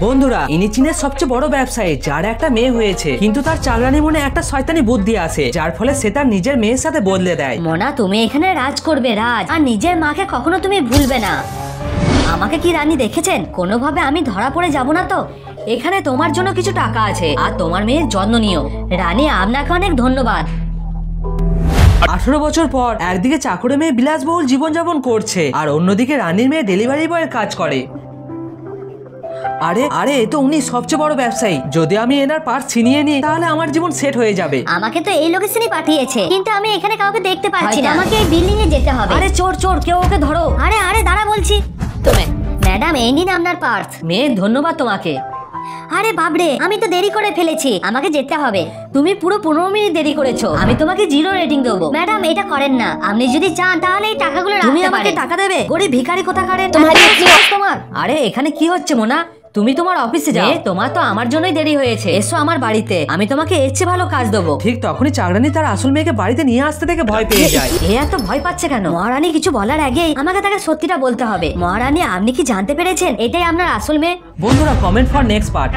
বন্ধুরা, ইনি চীনের সবচেয়ে বড় ব্যবসায়ী, যার একটা মেয়ে হয়েছে, কিন্তু তার চাকরানির মনে একটা শয়তানি বুদ্ধি আছে, যার ফলে সে তার নিজের মেয়ের সাথে বদলে দেয়। মোনা, তুমি এখানে রাজ করবে, রাজ, আর নিজের মাকে কখনো তুমি ভুলবে না। আমাকে কি রানী দেখেছেন? কোনোভাবে আমি ধরা পড়ে যাব না তো? এখানে তোমার জন্য কিছু টাকা আছে, আর তোমার মেয়ের যত্ন নিও। রানী, আপনাকে অনেক ধন্যবাদ। 18 বছর পর একদিকে চাকরে মেয়ে বিলাসবহুল জীবনযাপন করছে, আর অন্যদিকে রানীর মেয়ে ডেলিভারি বয়ের কাজ করে। আরে আরে, এ তো উনি সবচেয়ে বড় ব্যবসায়ী। যদি আমি এনার পার্স ছিনিয়ে নিই, তাহলে আমার জীবন সেট হয়ে যাবে। আমাকে তো এই লোকেশনই পাঠিয়েছে, কিন্তু আমি এখানে কাউকে দেখতে পাচ্ছি না। আমাকে এই বিল্ডিং এ যেতে হবে। আরে চোর চোর, কেউ ওকে ধরো। আরে আরে দাঁড়া বলছি। তুমি ম্যাডাম, এই নিন আপনার পার্স। মেয়ে, ধন্যবাদ তোমাকে। আরে বাবরে, আমি তো দেরি করে ফেলেছি, আমাকে যেতে হবে। তুমি পুরো 15 মিনিট দেরি করেছো। আমি তোমাকে 0 রেটিং দেবো। ম্যাডাম, এটা করেন না। আপনি যদি চান তাহলে এই টাকাগুলো রাখতে পারেন। তুমি আমাকে টাকা দেবে? গরিব ভিখারি কোথাকারে তোমার। আরে এখানে কি হচ্ছে মোনা? তুমি তোমার অফিসে যাও। তোমার তো আমার জন্যই দেরি হয়েছে। এসো আমার বাড়িতে, আমি তোমাকে এর চেয়ে ভালো কাজ দেবো। ঠিক তখনই চাকরানি তার আসল মেয়েকে বাড়িতে নিয়ে আসতে থেকে ভয় পেয়ে যায়। এ এত ভয় পাচ্ছে কেন? মহারানী কিছু বলার আগেই আমাকে তাকে সত্যিটা বলতে হবে। মহারানী, আপনি কি জানতে পেরেছেন এটাই আপনার আসল মেয়ে? বন্ধুরা, কমেন্ট ফর নেক্সট পার্ট।